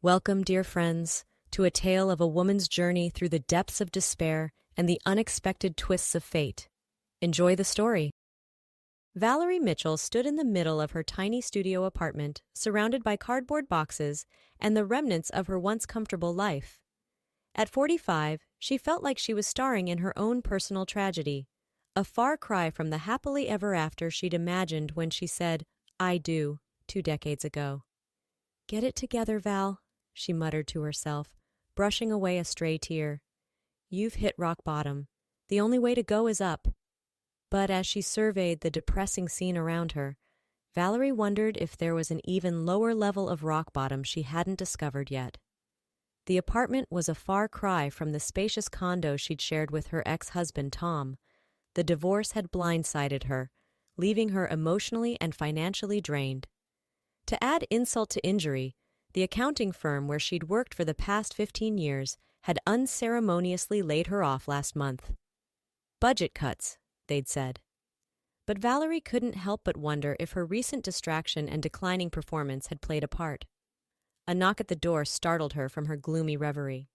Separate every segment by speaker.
Speaker 1: Welcome, dear friends, to a tale of a woman's journey through the depths of despair and the unexpected twists of fate. Enjoy the story. Valerie Mitchell stood in the middle of her tiny studio apartment, surrounded by cardboard boxes and the remnants of her once comfortable life. At 45, she felt like she was starring in her own personal tragedy, a far cry from the happily ever after she'd imagined when she said, "I do," 2 decades ago. "Get it together, Val," she muttered to herself, brushing away a stray tear. "You've hit rock bottom. The only way to go is up." But as she surveyed the depressing scene around her, Valerie wondered if there was an even lower level of rock bottom she hadn't discovered yet. The apartment was a far cry from the spacious condo she'd shared with her ex-husband, Tom. The divorce had blindsided her, leaving her emotionally and financially drained. To add insult to injury, the accounting firm where she'd worked for the past 15 years had unceremoniously laid her off last month. Budget cuts, they'd said. But Valerie couldn't help but wonder if her recent distraction and declining performance had played a part. A knock at the door startled her from her gloomy reverie.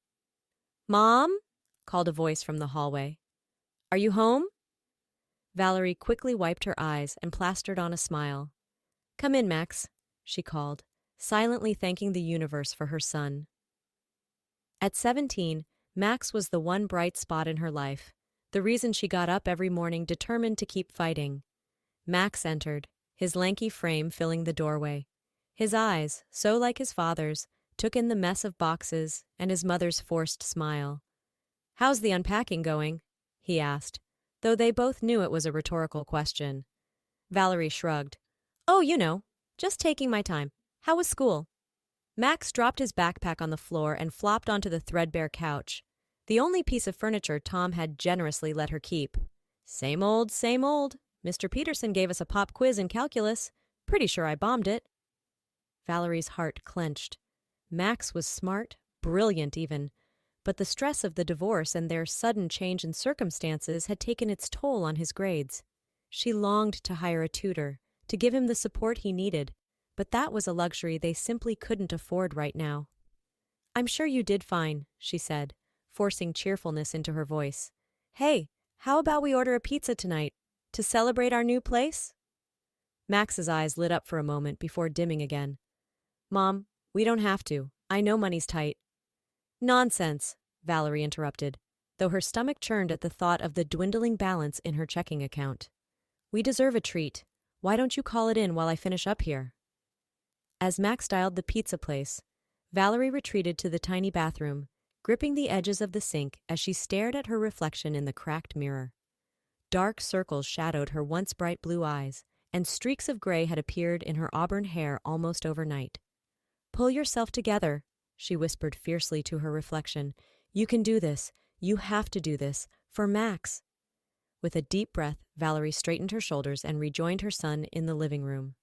Speaker 1: "Mom?" called a voice from the hallway. "Are you home?" Valerie quickly wiped her eyes and plastered on a smile. "Come in, Max," she called, silently thanking the universe for her son. At 17, Max was the one bright spot in her life, the reason she got up every morning determined to keep fighting. Max entered, his lanky frame filling the doorway. His eyes, so like his father's, took in the mess of boxes and his mother's forced smile. "How's the unpacking going?" he asked, though they both knew it was a rhetorical question. Valerie shrugged. "Oh, just taking my time. How was school?" Max dropped his backpack on the floor and flopped onto the threadbare couch, the only piece of furniture Tom had generously let her keep. Same old, same old. Mr. Peterson gave us a pop quiz in calculus. Pretty sure I bombed it." Valerie's heart clenched. Max was smart, brilliant even, but the stress of the divorce and their sudden change in circumstances had taken its toll on his grades. She longed to hire a tutor, to give him the support he needed, but that was a luxury they simply couldn't afford right now. "I'm sure you did fine," she said, forcing cheerfulness into her voice. "Hey, how about we order a pizza tonight, to celebrate our new place?" Max's eyes lit up for a moment before dimming again. "Mom, we don't have to. I know money's tight." "Nonsense," Valerie interrupted, though her stomach churned at the thought of the dwindling balance in her checking account. "We deserve a treat. Why don't you call it in while I finish up here?" As Max dialed the pizza place, Valerie retreated to the tiny bathroom, gripping the edges of the sink as she stared at her reflection in the cracked mirror. Dark circles shadowed her once bright blue eyes, and streaks of gray had appeared in her auburn hair almost overnight. "Pull yourself together," she whispered fiercely to her reflection. "You can do this. You have to do this. For Max." With a deep breath, Valerie straightened her shoulders and rejoined her son in the living room.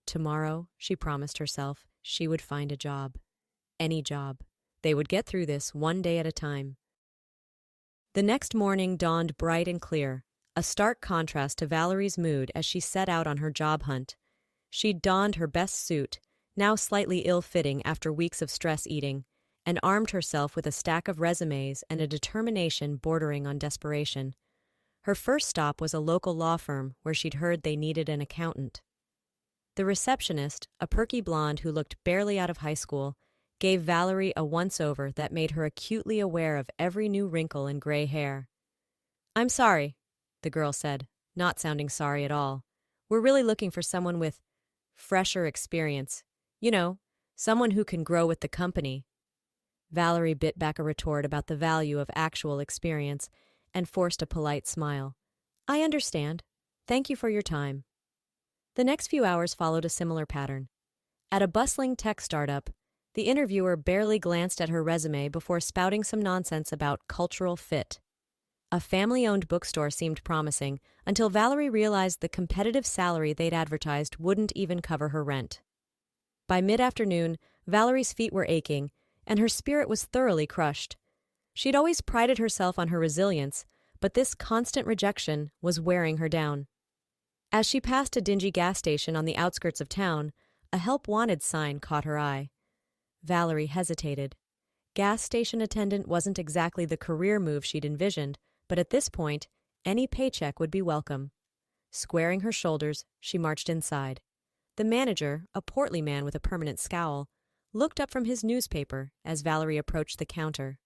Speaker 1: Tomorrow, she promised herself, she would find a job. Any job. They would get through this one day at a time. The next morning dawned bright and clear, a stark contrast to Valerie's mood as she set out on her job hunt. She'd donned her best suit, now slightly ill-fitting after weeks of stress eating, and armed herself with a stack of resumes and a determination bordering on desperation. Her first stop was a local law firm where she'd heard they needed an accountant. The receptionist, a perky blonde who looked barely out of high school, gave Valerie a once-over that made her acutely aware of every new wrinkle and gray hair. "I'm sorry," the girl said, not sounding sorry at all. "We're really looking for someone with fresher experience. Someone who can grow with the company." Valerie bit back a retort about the value of actual experience and forced a polite smile. "I understand. Thank you for your time." The next few hours followed a similar pattern. At a bustling tech startup, the interviewer barely glanced at her resume before spouting some nonsense about cultural fit. A family-owned bookstore seemed promising until Valerie realized the competitive salary they'd advertised wouldn't even cover her rent. By mid-afternoon, Valerie's feet were aching, and her spirit was thoroughly crushed. She'd always prided herself on her resilience, but this constant rejection was wearing her down. As she passed a dingy gas station on the outskirts of town, a help wanted sign caught her eye. Valerie hesitated. Gas station attendant wasn't exactly the career move she'd envisioned, but at this point, any paycheck would be welcome. Squaring her shoulders, she marched inside. The manager, a portly man with a permanent scowl, looked up from his newspaper as Valerie approached the counter.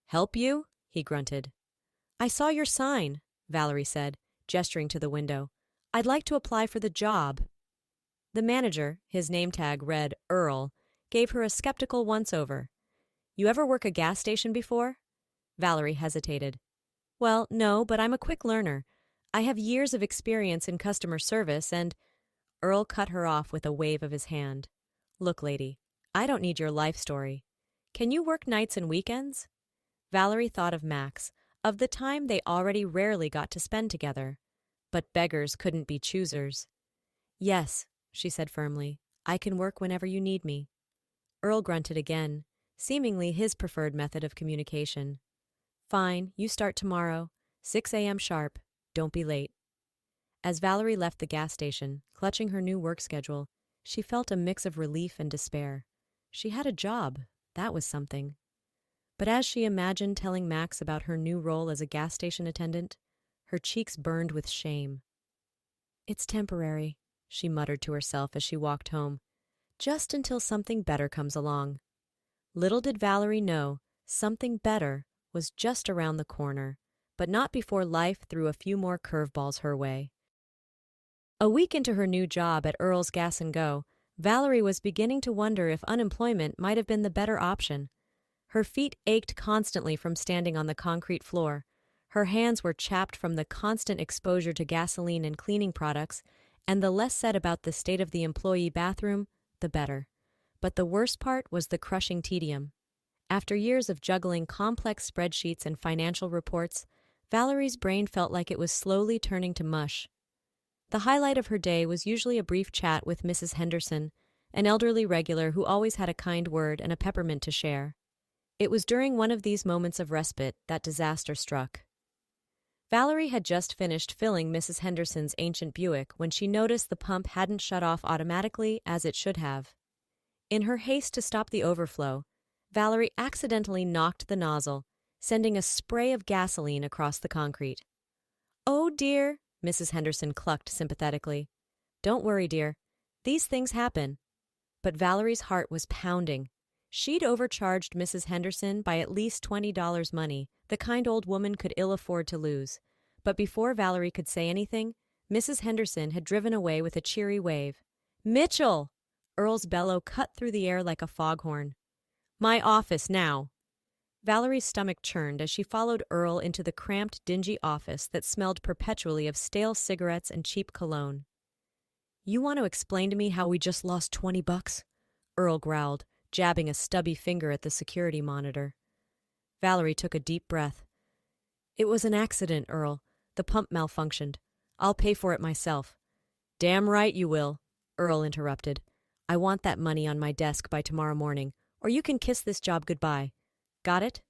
Speaker 1: "Help you?" he grunted. "I saw your sign," Valerie said, gesturing to the window. "I'd like to apply for the job." The manager, his name tag read Earl, gave her a skeptical once-over. "You ever work a gas station before?" Valerie hesitated. "Well, no, but I'm a quick learner. I have years of experience in customer service and—" Earl cut her off with a wave of his hand. "Look, lady, I don't need your life story. Can you work nights and weekends?" Valerie thought of Max, of the time they already rarely got to spend together. But beggars couldn't be choosers. "Yes," she said firmly, "I can work whenever you need me." Earl grunted again, seemingly his preferred method of communication. "Fine, you start tomorrow, 6 a.m. sharp. Don't be late." As Valerie left the gas station, clutching her new work schedule, she felt a mix of relief and despair. She had a job. That was something. But as she imagined telling Max about her new role as a gas station attendant, her cheeks burned with shame. "It's temporary," she muttered to herself as she walked home, "just until something better comes along." Little did Valerie know, something better was just around the corner, but not before life threw a few more curveballs her way. A week into her new job at Earl's Gas and Go, Valerie was beginning to wonder if unemployment might have been the better option. Her feet ached constantly from standing on the concrete floor. Her hands were chapped from the constant exposure to gasoline and cleaning products, and the less said about the state of the employee bathroom, the better. But the worst part was the crushing tedium. After years of juggling complex spreadsheets and financial reports, Valerie's brain felt like it was slowly turning to mush. The highlight of her day was usually a brief chat with Mrs. Henderson, an elderly regular who always had a kind word and a peppermint to share. It was during one of these moments of respite that disaster struck. Valerie had just finished filling Mrs. Henderson's ancient Buick when she noticed the pump hadn't shut off automatically as it should have. In her haste to stop the overflow, Valerie accidentally knocked the nozzle, sending a spray of gasoline across the concrete. "Oh dear," Mrs. Henderson clucked sympathetically. "Don't worry, dear. These things happen." But Valerie's heart was pounding. She'd overcharged Mrs. Henderson by at least $20 money, the kind old woman could ill afford to lose. But before Valerie could say anything, Mrs. Henderson had driven away with a cheery wave. "Mitchell!" Earl's bellow cut through the air like a foghorn. "My office now." Valerie's stomach churned as she followed Earl into the cramped, dingy office that smelled perpetually of stale cigarettes and cheap cologne. "You want to explain to me how we just lost $20? Earl growled, jabbing a stubby finger at the security monitor. Valerie took a deep breath. "It was an accident, Earl. The pump malfunctioned. I'll pay for it myself." "Damn right you will," Earl interrupted. "I want that money on my desk by tomorrow morning, or you can kiss this job goodbye. Got it?"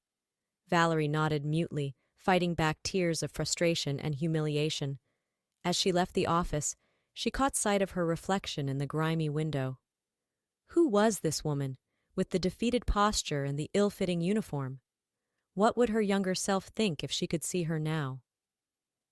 Speaker 1: Valerie nodded mutely, fighting back tears of frustration and humiliation. As she left the office, she caught sight of her reflection in the grimy window. Who was this woman, with the defeated posture and the ill-fitting uniform? What would her younger self think if she could see her now?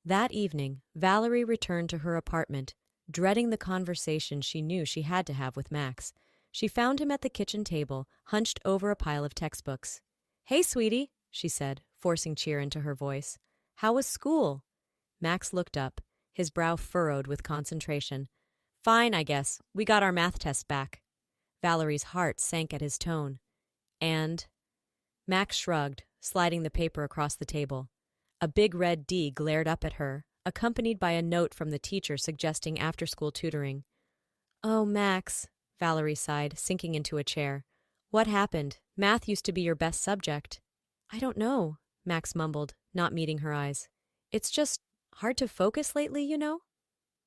Speaker 1: That evening, Valerie returned to her apartment, dreading the conversation she knew she had to have with Max. She found him at the kitchen table, hunched over a pile of textbooks. "Hey, sweetie," she said, forcing cheer into her voice. "How was school?" Max looked up, his brow furrowed with concentration. "Fine, I guess. We got our math test back." Valerie's heart sank at his tone. "And?" Max shrugged, sliding the paper across the table. A big red D glared up at her, accompanied by a note from the teacher suggesting after-school tutoring. "Oh, Max," Valerie sighed, sinking into a chair. "What happened? Math used to be your best subject." "I don't know," Max mumbled, not meeting her eyes. "It's just hard to focus lately, you know?"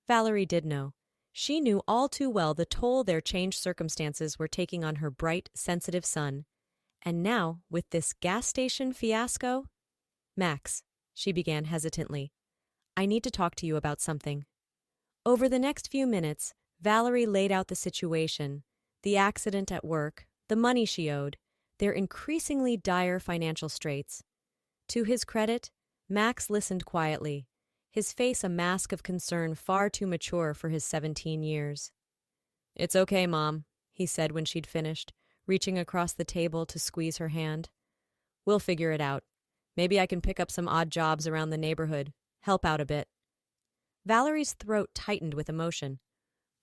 Speaker 1: Valerie did know. She knew all too well the toll their changed circumstances were taking on her bright, sensitive son. And now, with this gas station fiasco— "Max," she began hesitantly, "I need to talk to you about something." Over the next few minutes, Valerie laid out the situation, the accident at work, the money she owed, their increasingly dire financial straits. To his credit, Max listened quietly, his face a mask of concern far too mature for his 17 years. "It's okay, Mom," he said when she'd finished, reaching across the table to squeeze her hand. "We'll figure it out. Maybe I can pick up some odd jobs around the neighborhood, help out a bit." Valerie's throat tightened with emotion.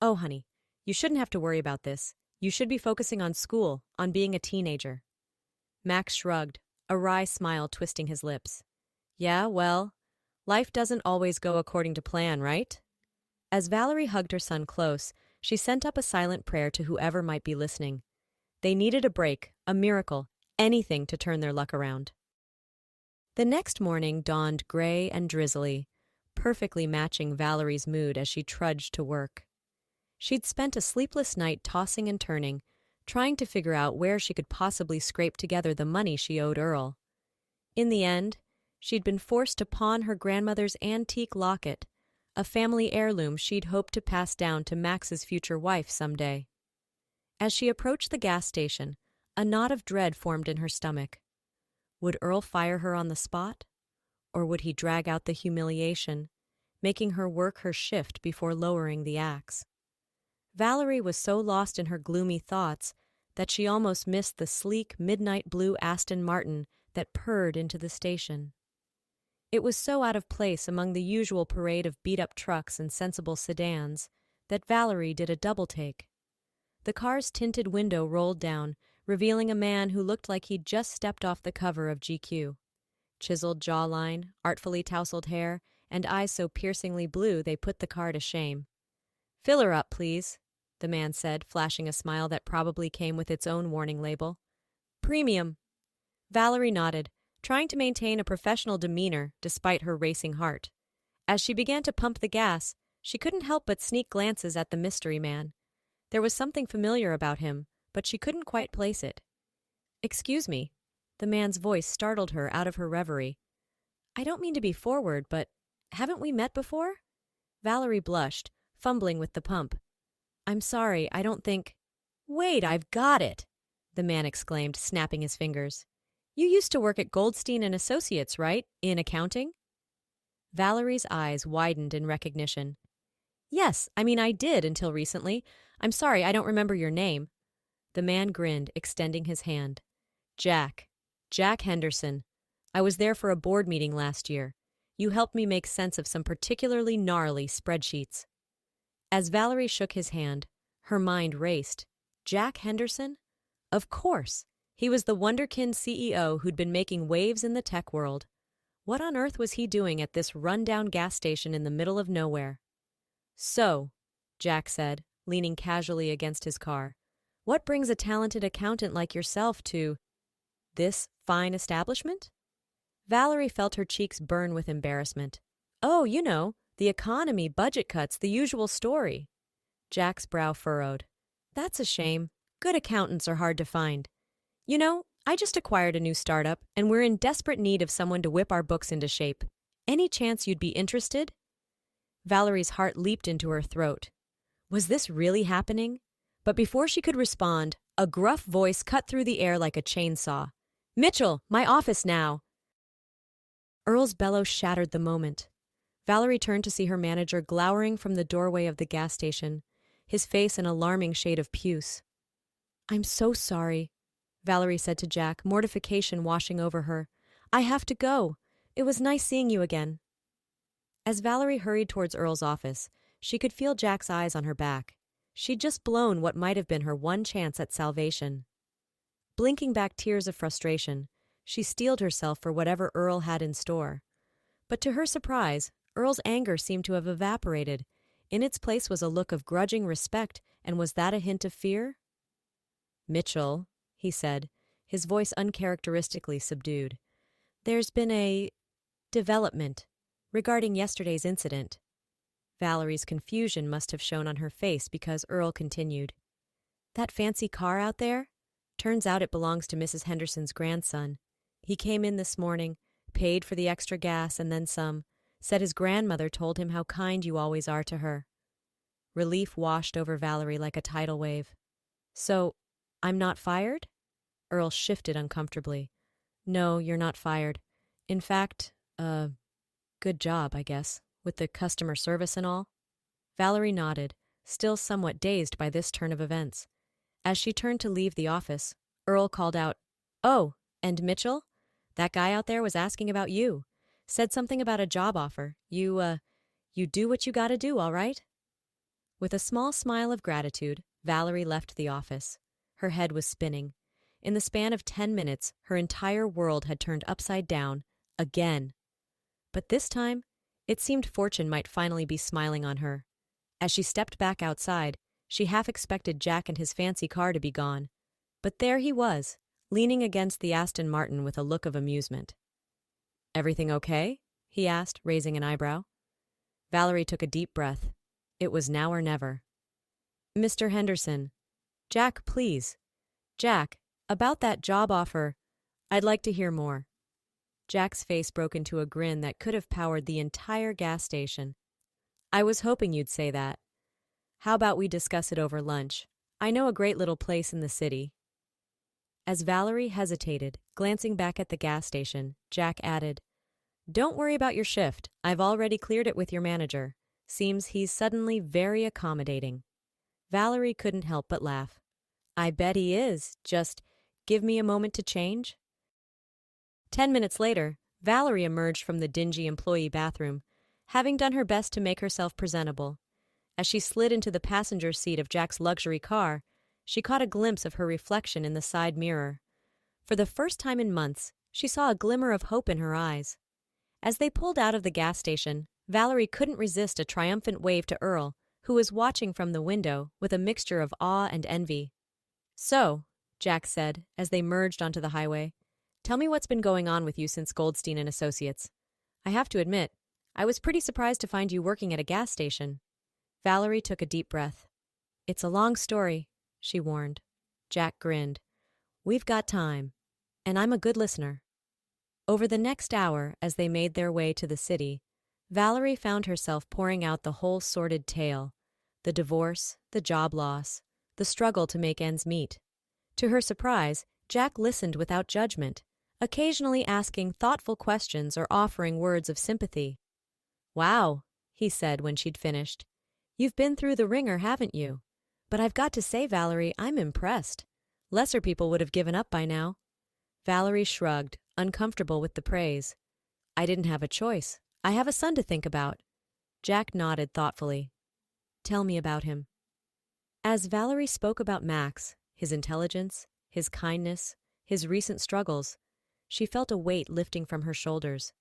Speaker 1: "Oh, honey, you shouldn't have to worry about this. You should be focusing on school, on being a teenager." Max shrugged, a wry smile twisting his lips. "Yeah, well, life doesn't always go according to plan, right?" As Valerie hugged her son close, she sent up a silent prayer to whoever might be listening. They needed a break, a miracle, anything to turn their luck around. The next morning dawned gray and drizzly, perfectly matching Valerie's mood as she trudged to work. She'd spent a sleepless night tossing and turning, trying to figure out where she could possibly scrape together the money she owed Earl. In the end, she'd been forced to pawn her grandmother's antique locket, a family heirloom she'd hoped to pass down to Max's future wife someday. As she approached the gas station, a knot of dread formed in her stomach. Would Earl fire her on the spot? Or would he drag out the humiliation, making her work her shift before lowering the axe? Valerie was so lost in her gloomy thoughts that she almost missed the sleek midnight blue Aston Martin that purred into the station. It was so out of place among the usual parade of beat-up trucks and sensible sedans that Valerie did a double-take. The car's tinted window rolled down, revealing a man who looked like he'd just stepped off the cover of GQ. Chiseled jawline, artfully tousled hair, and eyes so piercingly blue they put the car to shame. "Fill her up, please," the man said, flashing a smile that probably came with its own warning label. "Premium." Valerie nodded, trying to maintain a professional demeanor despite her racing heart. As she began to pump the gas, she couldn't help but sneak glances at the mystery man. There was something familiar about him, but she couldn't quite place it. "Excuse me." The man's voice startled her out of her reverie. "I don't mean to be forward, but haven't we met before?" Valerie blushed, fumbling with the pump. "I'm sorry, I don't think—" "Wait, I've got it!" the man exclaimed, snapping his fingers. "You used to work at Goldstein and Associates, right? In accounting?" Valerie's eyes widened in recognition. "Yes, I did until recently. I'm sorry, I don't remember your name." The man grinned, extending his hand. Jack Henderson. I was there for a board meeting last year. You helped me make sense of some particularly gnarly spreadsheets." As Valerie shook his hand, her mind raced. Jack Henderson? Of course. He was the wunderkind CEO who'd been making waves in the tech world. What on earth was he doing at this rundown gas station in the middle of nowhere? "So," Jack said, leaning casually against his car, "what brings a talented accountant like yourself to this fine establishment?" Valerie felt her cheeks burn with embarrassment. "Oh, the economy, budget cuts, the usual story." Jack's brow furrowed. "That's a shame. Good accountants are hard to find. I just acquired a new startup, and we're in desperate need of someone to whip our books into shape. Any chance you'd be interested?" Valerie's heart leaped into her throat. Was this really happening? But before she could respond, a gruff voice cut through the air like a chainsaw. "Mitchell, my office now!" Earl's bellow shattered the moment. Valerie turned to see her manager glowering from the doorway of the gas station, his face an alarming shade of puce. "I'm so sorry," Valerie said to Jack, mortification washing over her. "I have to go. It was nice seeing you again." As Valerie hurried towards Earl's office, she could feel Jack's eyes on her back. She'd just blown what might have been her one chance at salvation. Blinking back tears of frustration, she steeled herself for whatever Earl had in store. But to her surprise, Earl's anger seemed to have evaporated. In its place was a look of grudging respect, and was that a hint of fear? "Mitchell," he said, his voice uncharacteristically subdued. "There's been a development regarding yesterday's incident." Valerie's confusion must have shown on her face because Earl continued. "That fancy car out there? Turns out it belongs to Mrs. Henderson's grandson. He came in this morning, paid for the extra gas and then some, said his grandmother told him how kind you always are to her." Relief washed over Valerie like a tidal wave. "So, I'm not fired? Earl shifted uncomfortably. No, you're not fired. In fact, good job, I guess, with the customer service and all. Valerie nodded, still somewhat dazed by this turn of events. As she turned to leave the office, Earl called out, "Oh, and Mitchell? That guy out there was asking about you. Said something about a job offer. You do what you gotta do, all right?" With a small smile of gratitude, Valerie left the office. Her head was spinning. In the span of 10 minutes, her entire world had turned upside down, again. But this time, it seemed fortune might finally be smiling on her. As she stepped back outside, she half expected Jack and his fancy car to be gone. But there he was, leaning against the Aston Martin with a look of amusement. "Everything okay?" he asked, raising an eyebrow. Valerie took a deep breath. It was now or never. "Mr. Henderson." "Jack, please." "Jack, about that job offer. I'd like to hear more." Jack's face broke into a grin that could have powered the entire gas station. "I was hoping you'd say that. How about we discuss it over lunch? I know a great little place in the city." As Valerie hesitated, glancing back at the gas station, Jack added, "Don't worry about your shift. I've already cleared it with your manager. Seems he's suddenly very accommodating." Valerie couldn't help but laugh. "I bet he is. Just give me a moment to change." 10 minutes later, Valerie emerged from the dingy employee bathroom, having done her best to make herself presentable. As she slid into the passenger seat of Jack's luxury car, she caught a glimpse of her reflection in the side mirror. For the first time in months, she saw a glimmer of hope in her eyes. As they pulled out of the gas station, Valerie couldn't resist a triumphant wave to Earl, who was watching from the window with a mixture of awe and envy. "So," Jack said, as they merged onto the highway, "tell me what's been going on with you since Goldstein and Associates. I have to admit, I was pretty surprised to find you working at a gas station." Valerie took a deep breath. "It's a long story," she warned. Jack grinned. "We've got time, and I'm a good listener." Over the next hour, as they made their way to the city, Valerie found herself pouring out the whole sordid tale: the divorce, the job loss, the struggle to make ends meet. To her surprise, Jack listened without judgment, occasionally asking thoughtful questions or offering words of sympathy. "Wow," he said when she'd finished. "You've been through the ringer, haven't you? But I've got to say, Valerie, I'm impressed. Lesser people would have given up by now." Valerie shrugged, uncomfortable with the praise. "I didn't have a choice. I have a son to think about." Jack nodded thoughtfully. "Tell me about him." As Valerie spoke about Max, his intelligence, his kindness, his recent struggles, she felt a weight lifting from her shoulders.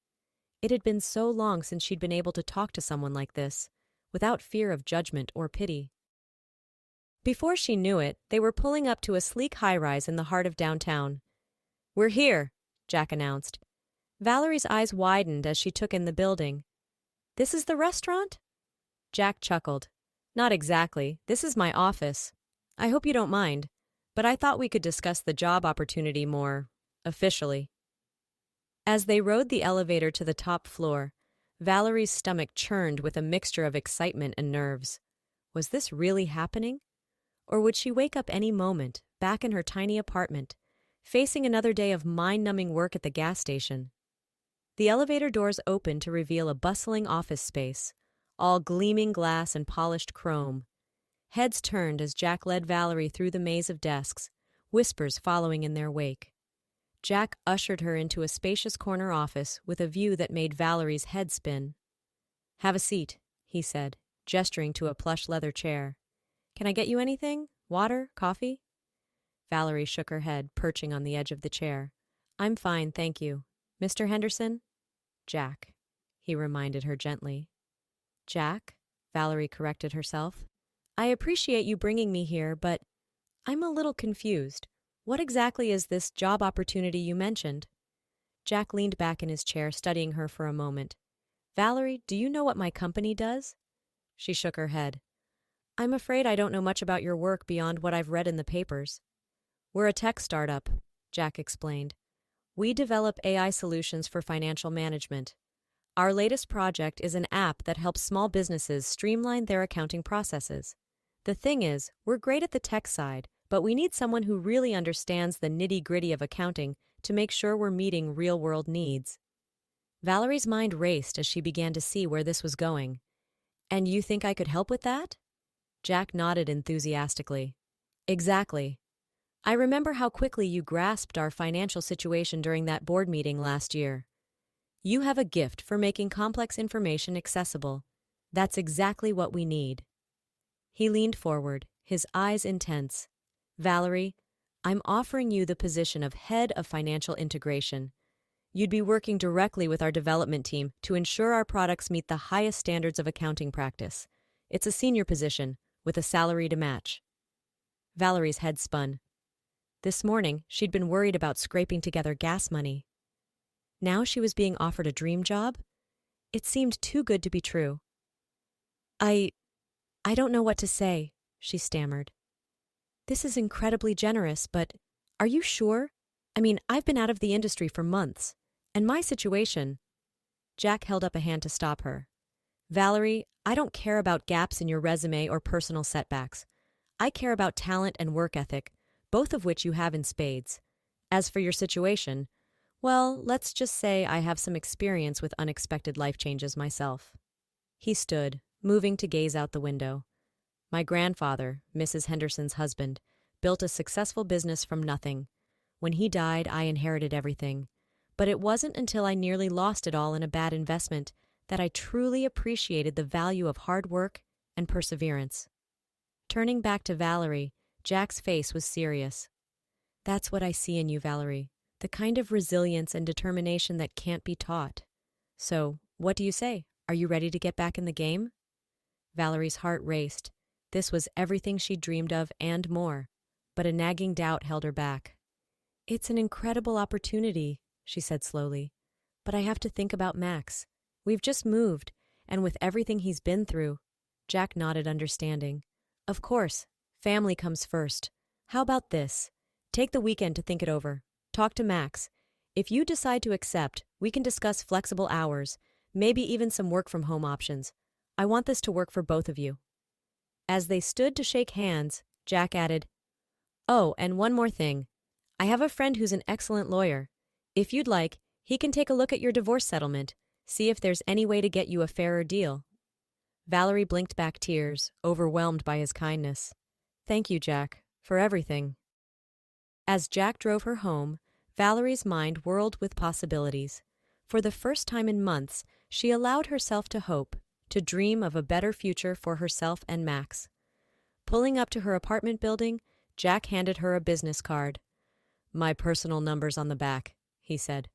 Speaker 1: It had been so long since she'd been able to talk to someone like this, without fear of judgment or pity. Before she knew it, they were pulling up to a sleek high-rise in the heart of downtown. "We're here," Jack announced. Valerie's eyes widened as she took in the building. "This is the restaurant?" Jack chuckled. "Not exactly. This is my office. I hope you don't mind, but I thought we could discuss the job opportunity more officially." As they rode the elevator to the top floor, Valerie's stomach churned with a mixture of excitement and nerves. Was this really happening? Or would she wake up any moment, back in her tiny apartment, facing another day of mind-numbing work at the gas station? The elevator doors opened to reveal a bustling office space, all gleaming glass and polished chrome. Heads turned as Jack led Valerie through the maze of desks, whispers following in their wake. Jack ushered her into a spacious corner office with a view that made Valerie's head spin. "Have a seat," he said, gesturing to a plush leather chair. "Can I get you anything? Water? Coffee?" Valerie shook her head, perching on the edge of the chair. "I'm fine, thank you. Mr. Henderson?" "Jack," he reminded her gently. "Jack?" Valerie corrected herself. "I appreciate you bringing me here, but I'm a little confused. What exactly is this job opportunity you mentioned?" Jack leaned back in his chair, studying her for a moment. "Valerie, do you know what my company does?" She shook her head. "I'm afraid I don't know much about your work beyond what I've read in the papers." "We're a tech startup," Jack explained. "We develop AI solutions for financial management. Our latest project is an app that helps small businesses streamline their accounting processes. The thing is, we're great at the tech side, but we need someone who really understands the nitty-gritty of accounting to make sure we're meeting real-world needs. Valerie's mind raced as she began to see where this was going. And you think I could help with that? Jack nodded enthusiastically. Exactly. I remember how quickly you grasped our financial situation during that board meeting last year. You have a gift for making complex information accessible. That's exactly what we need. He leaned forward, his eyes intense. Valerie, I'm offering you the position of head of financial integration. You'd be working directly with our development team to ensure our products meet the highest standards of accounting practice. It's a senior position, with a salary to match. Valerie's head spun. This morning, she'd been worried about scraping together gas money. Now she was being offered a dream job? It seemed too good to be true. I don't know what to say, she stammered. This is incredibly generous, but are you sure? I mean, I've been out of the industry for months, and my situation… Jack held up a hand to stop her. Valerie, I don't care about gaps in your resume or personal setbacks. I care about talent and work ethic, both of which you have in spades. As for your situation, well, let's just say I have some experience with unexpected life changes myself. He stood, moving to gaze out the window. My grandfather, Mrs. Henderson's husband, built a successful business from nothing. When he died, I inherited everything. But it wasn't until I nearly lost it all in a bad investment that I truly appreciated the value of hard work and perseverance. Turning back to Valerie, Jack's face was serious. That's what I see in you, Valerie, the kind of resilience and determination that can't be taught. So, what do you say? Are you ready to get back in the game? Valerie's heart raced. This was everything she dreamed of and more, but a nagging doubt held her back. It's an incredible opportunity, she said slowly, but I have to think about Max. We've just moved, and with everything he's been through… Jack nodded understanding. Of course, family comes first. How about this? Take the weekend to think it over. Talk to Max. If you decide to accept, we can discuss flexible hours, maybe even some work-from-home options. I want this to work for both of you. As they stood to shake hands, Jack added, Oh, and one more thing. I have a friend who's an excellent lawyer. If you'd like, he can take a look at your divorce settlement, see if there's any way to get you a fairer deal. Valerie blinked back tears, overwhelmed by his kindness. Thank you, Jack, for everything. As Jack drove her home, Valerie's mind whirled with possibilities. For the first time in months, she allowed herself to hope, to dream of a better future for herself and Max. Pulling up to her apartment building, Jack handed her a business card. My personal number's on the back, he said.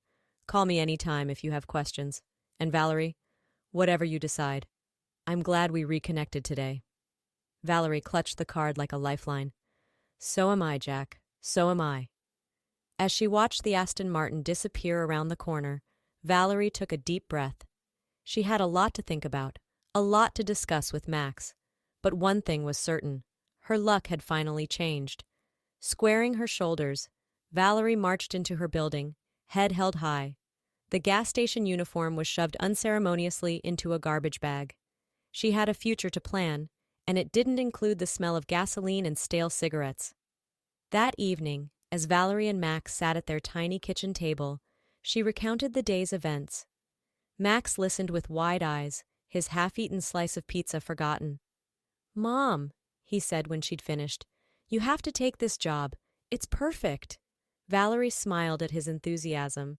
Speaker 1: Call me any time if you have questions. And Valerie, whatever you decide. I'm glad we reconnected today. Valerie clutched the card like a lifeline. So am I, Jack. So am I. As she watched the Aston Martin disappear around the corner, Valerie took a deep breath. She had a lot to think about, a lot to discuss with Max. But one thing was certain. Her luck had finally changed. Squaring her shoulders, Valerie marched into her building, head held high. The gas station uniform was shoved unceremoniously into a garbage bag. She had a future to plan, and it didn't include the smell of gasoline and stale cigarettes. That evening, as Valerie and Max sat at their tiny kitchen table, she recounted the day's events. Max listened with wide eyes, his half-eaten slice of pizza forgotten. Mom, he said when she'd finished, you have to take this job. It's perfect. Valerie smiled at his enthusiasm.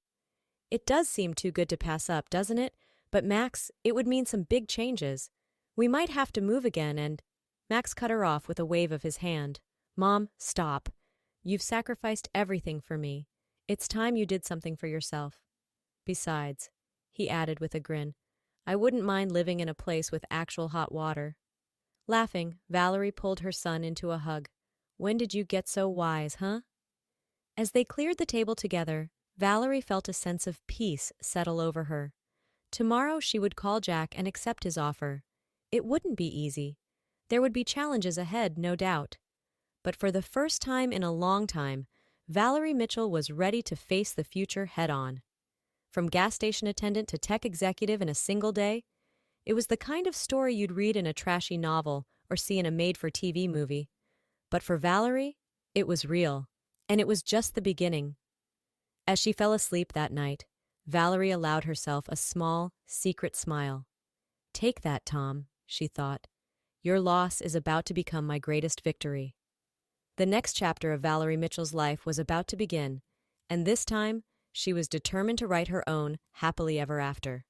Speaker 1: It does seem too good to pass up, doesn't it? But Max, it would mean some big changes. We might have to move again and… Max cut her off with a wave of his hand. Mom, stop. You've sacrificed everything for me. It's time you did something for yourself. Besides, he added with a grin, I wouldn't mind living in a place with actual hot water. Laughing, Valerie pulled her son into a hug. When did you get so wise, huh? As they cleared the table together, Valerie felt a sense of peace settle over her. Tomorrow she would call Jack and accept his offer. It wouldn't be easy. There would be challenges ahead, no doubt. But for the first time in a long time, Valerie Mitchell was ready to face the future head-on. From gas station attendant to tech executive in a single day, it was the kind of story you'd read in a trashy novel or see in a made-for-TV movie. But for Valerie, It was real, and it was just the beginning. As she fell asleep that night, Valerie allowed herself a small, secret smile. Take that, Tom, she thought. Your loss is about to become my greatest victory. The next chapter of Valerie Mitchell's life was about to begin, and this time she was determined to write her own happily ever after.